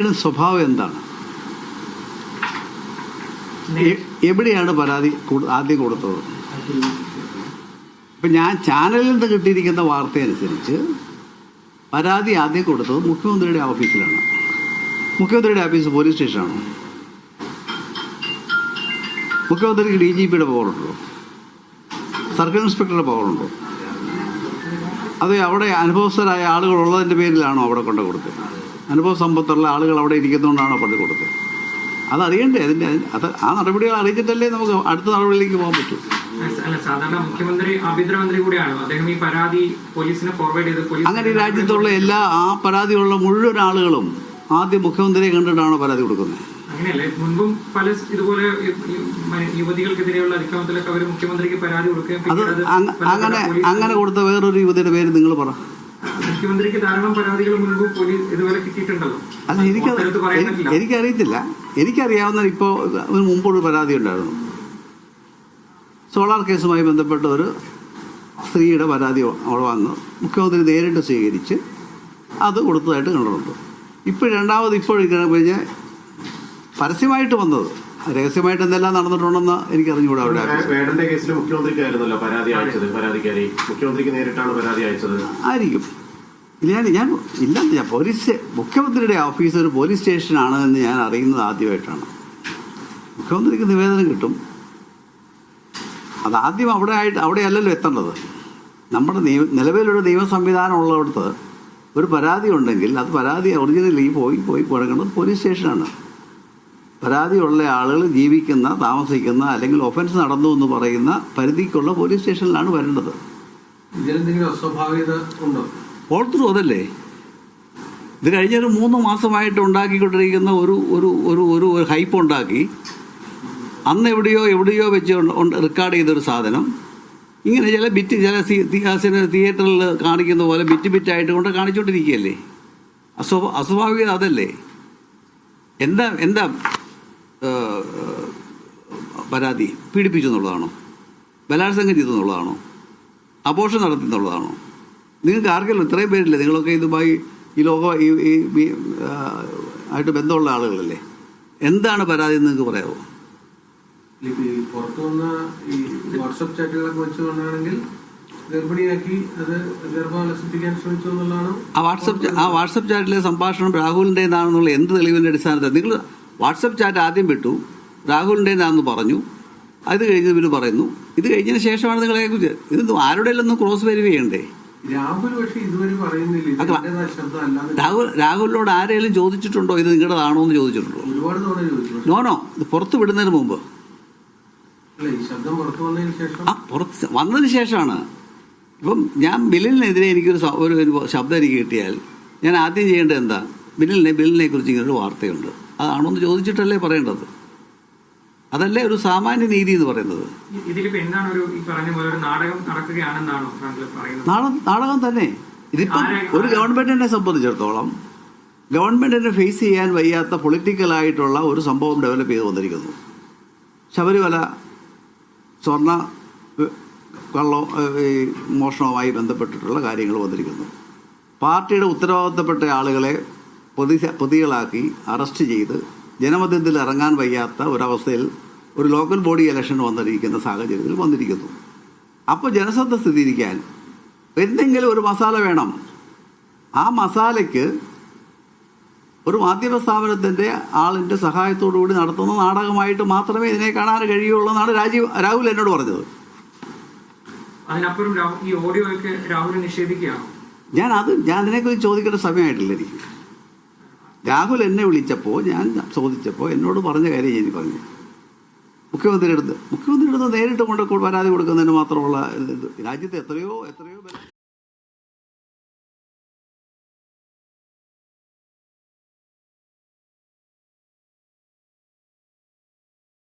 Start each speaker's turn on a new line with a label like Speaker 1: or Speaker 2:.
Speaker 1: സ്വഭാവം എന്താണ്? എവിടെയാണ് പരാതി ആദ്യം കൊടുത്തത്? ഇപ്പം ഞാൻ ചാനലിൽ നിന്ന് കിട്ടിയിരിക്കുന്ന വാർത്തയനുസരിച്ച് പരാതി ആദ്യം കൊടുത്തത് മുഖ്യമന്ത്രിയുടെ ഓഫീസിലാണ്. മുഖ്യമന്ത്രിയുടെ ഓഫീസ് പോലീസ് സ്റ്റേഷനാണോ? മുഖ്യമന്ത്രിക്ക് DGPയുടെ പവറുണ്ടോ? സർക്കിൾ ഇൻസ്പെക്ടറുടെ പവറുണ്ടോ? അത് അവിടെ അനുഭവസ്ഥരായ ആളുകളുള്ളതിൻ്റെ പേരിലാണോ അവിടെ കൊണ്ടു കൊടുത്തത്? അനുഭവ സമ്പത്തുള്ള ആളുകൾ അവിടെ ഇരിക്കുന്നതുകൊണ്ടാണോ കൊണ്ടു കൊടുത്തത്? അതറിയണ്ടേ? ആ നടപടികൾ അറിയിച്ചിട്ടല്ലേ നമുക്ക് അടുത്ത നടപടിയിലേക്ക് പോകാൻ പറ്റൂ.
Speaker 2: സാധാരണ മുഖ്യമന്ത്രി ആഭ്യന്തരമന്ത്രി കൂടിയാണ് അദ്ദേഹം. ഈ പരാതി പോലീസിന് ഫോർവേഡ് ചെയ്ത്
Speaker 1: അങ്ങനെ രാജ്യത്തുള്ള എല്ലാ ആ പരാതിയുള്ള മുഴുവൻ ആളുകളും ആദ്യം മുഖ്യമന്ത്രിയെ കണ്ടിട്ടാണോ പരാതി കൊടുക്കുന്നത്?
Speaker 2: അങ്ങനെയല്ലേ? മുൻപും പല ഇതുപോലെ യുവതികൾക്കെതിരെയുള്ള അതിക്രമത്തിലൊക്കെ അവർ മുഖ്യമന്ത്രിക്ക് പരാതി കൊടുക്കുകയും
Speaker 1: അങ്ങനെ കൊടുത്ത വേറൊരു യുവതിയുടെ പേര് നിങ്ങൾ പറ.
Speaker 2: മുഖ്യമന്ത്രിക്ക് ധാരാളം പരാതികൾ മുൻപ് പോലീസ് ഇതുവരെ കിട്ടിയിട്ടുണ്ടല്ലോ.
Speaker 1: അല്ല, എനിക്കറിയത്തില്ല. എനിക്കറിയാവുന്ന ഇപ്പോൾ മുമ്പൊരു പരാതി ഉണ്ടായിരുന്നു. സോളാർ കേസുമായി ബന്ധപ്പെട്ട ഒരു സ്ത്രീയുടെ പരാതി അവിടെ വന്ന് മുഖ്യമന്ത്രി നേരിട്ട് സ്വീകരിച്ച് അത് കൊടുത്തതായിട്ട് കണ്ടിട്ടുണ്ട്. ഇപ്പോഴിങ്ങനെ പരസ്യമായിട്ട് വന്നത്, രഹസ്യമായിട്ട് എന്തെല്ലാം നടന്നിട്ടുണ്ടെന്ന് എനിക്കറിഞ്ഞുകൂടാ. അവിടെ
Speaker 3: വേടന്റെ കേസിൽ മുഖ്യമന്ത്രിക്കായിരുന്നല്ലോ പരാതി അയച്ചത്. പരാതിക്കാരി മുഖ്യമന്ത്രിക്ക് നേരിട്ടാണ് പരാതി അയച്ചത്
Speaker 1: ആയിരിക്കും. ഞാൻ മുഖ്യമന്ത്രിയുടെ ഓഫീസ് ഒരു പോലീസ് സ്റ്റേഷനാണ് എന്ന് ഞാൻ അറിയുന്നത് ആദ്യമായിട്ടാണ്. മുഖ്യമന്ത്രിക്ക് നിവേദനം കിട്ടും, അതാദ്യം അവിടെയല്ലല്ലോ എത്തേണ്ടത്. നമ്മുടെ നിലവിലൊരു നിയമ സംവിധാനം ഉള്ളിടത്ത് ഒരു പരാതി ഉണ്ടെങ്കിൽ അത് പരാതി ഒറിജിനലി പോയി കൊടുക്കേണ്ടത് പോലീസ് സ്റ്റേഷനാണ്. പരാതിയുള്ള ആളുകൾ ജീവിക്കുന്ന, താമസിക്കുന്ന, അല്ലെങ്കിൽ ഒഫൻസ് നടന്നു എന്ന് പറയുന്ന പരിധിക്കുള്ള പോലീസ് സ്റ്റേഷനിലാണ് വരേണ്ടത്.
Speaker 4: ഇതിലെന്തെങ്കിലും അസ്വാഭാവികത ഉണ്ടോ?
Speaker 1: ഓൾ ത്രൂ അതല്ലേ. ഇത് കഴിഞ്ഞൊരു 3 മാസമായിട്ട് ഉണ്ടാക്കിക്കൊണ്ടിരിക്കുന്ന ഒരു ഹൈപ്പ് ഉണ്ടാക്കി അന്ന് എവിടെയോ വെച്ച് റെക്കോർഡ് ചെയ്തൊരു സാധനം ഇങ്ങനെ ചില തിയേറ്ററിൽ കാണിക്കുന്ന പോലെ ബിറ്റായിട്ട് കൊണ്ട് കാണിച്ചുകൊണ്ടിരിക്കുകയല്ലേ. അസ്വാഭാവികത അതല്ലേ. എന്താ പരാതി? പീഡിപ്പിച്ചു എന്നുള്ളതാണോ? ബലാത്സംഗം ചെയ്തു എന്നുള്ളതാണോ? അബോർഷൻ നടത്തി എന്നുള്ളതാണോ? നിങ്ങൾക്ക് ആർക്കെങ്കിലും ഇത്രയും പേരില്ലേ? നിങ്ങളൊക്കെ ഇതുമായി ആയിട്ട് ബന്ധമുള്ള ആളുകളല്ലേ. എന്താണ് പരാതി എന്ന് നിങ്ങൾക്ക് പറയാമോ?
Speaker 4: പുറത്തു വന്ന ഈ വാട്സപ്പ് ചാറ്റുകളൊക്കെ വെച്ചുകൊണ്ടാണെങ്കിൽ ഗർഭിണിയാക്കി അത് ഗർഭാലസിപ്പിക്കാൻ ശ്രമിച്ചു എന്നുള്ളതാണ്.
Speaker 1: ആ വാട്സപ്പ് ചാറ്റിലെ സംഭാഷണം രാഹുലിൻ്റെതാണെന്നുള്ള എന്ത് തെളിവിൻ്റെ അടിസ്ഥാനത്തിൽ? നിങ്ങൾ വാട്സപ്പ് ചാറ്റ് ആദ്യം വിട്ടു, രാഹുലിൻ്റെതാണെന്ന് പറഞ്ഞു, അത് കഴിഞ്ഞ് പിന്നെ പറയുന്നു. ഇത് കഴിഞ്ഞതിന് ശേഷമാണ് നിങ്ങളെ കുറിച്ച് ഇതൊന്നും ആരുടെയൊന്നും ക്രോസ് വെരിഫൈ ചെയ്യണ്ടേ? രാഹുലിനോട് ആരെങ്കിലും ചോദിച്ചിട്ടുണ്ടോ ഇത് നിങ്ങളുടേതാണോ എന്ന് ചോദിച്ചിട്ടുണ്ടോ? നോനോ, ഇത് പുറത്ത് വിടുന്നതിന് മുമ്പ്. പുറത്ത് വന്നതിന് ശേഷമാണ്. ഇപ്പം ഞാൻ ബില്ലിനെതിരെ എനിക്കൊരു ശബ്ദം എനിക്ക് കിട്ടിയാൽ ഞാൻ ആദ്യം ചെയ്യേണ്ടത് എന്താ? ബില്ലിനെ കുറിച്ച് ഇങ്ങനൊരു വാർത്തയുണ്ട്, അതാണോ എന്ന് ചോദിച്ചിട്ടല്ലേ പറയേണ്ടത്. അതല്ലേ ഒരു സാമാന്യ നീതി എന്ന് പറയുന്നത്. നാടകം തന്നെ. ഇതിപ്പം ഒരു ഗവൺമെന്റിനെ സംബന്ധിച്ചിടത്തോളം ഗവൺമെന്റിനെ ഫേസ് ചെയ്യാൻ വയ്യാത്ത പൊളിറ്റിക്കലായിട്ടുള്ള ഒരു സംഭവം ഡെവലപ്പ് ചെയ്ത് വന്നിരിക്കുന്നു. ശബരിമല സ്വർണ്ണ മോഷണവുമായി ബന്ധപ്പെട്ടിട്ടുള്ള കാര്യങ്ങൾ വന്നിരിക്കുന്നു. പാർട്ടിയുടെ ഉത്തരവാദിത്തപ്പെട്ട ആളുകളെ പ്രതികളാക്കി അറസ്റ്റ് ചെയ്ത് ജനമധ്യത്തിൽ ഇറങ്ങാൻ വയ്യാത്ത ഒരവസ്ഥയിൽ ഒരു ലോക്കൽ ബോഡി ഇലക്ഷൻ വന്നിരിക്കുന്ന സാഹചര്യത്തിൽ വന്നിരിക്കുന്നു. അപ്പോൾ ജനശ്രദ്ധ സ്ഥിരീകരിക്കാൻ എന്തെങ്കിലും ഒരു മസാല വേണം. ആ മസാലയ്ക്ക് ഒരു മാധ്യമ സ്ഥാപനത്തിൻ്റെ ആളിൻ്റെ സഹായത്തോടു കൂടി നടത്തുന്ന നാടകമായിട്ട് മാത്രമേ ഇതിനെ കാണാൻ കഴിയുള്ളൂ എന്നാണ് രാഹുൽ എന്നോട് പറഞ്ഞത്. ഞാൻ അതിനെക്കുറിച്ച് ചോദിക്കേണ്ട സമയമായിട്ടില്ല എനിക്ക്. രാഹുൽ എന്നെ വിളിച്ചപ്പോൾ ഞാൻ ചോദിച്ചപ്പോൾ എന്നോട് പറഞ്ഞ കാര്യം ഞാൻ പറഞ്ഞു. മുഖ്യമന്ത്രിയുടെ അടുത്ത് നേരിട്ട് കൊണ്ട് പരാതി കൊടുക്കുന്നതിന് മാത്രമുള്ള രാജ്യത്ത് എത്രയോ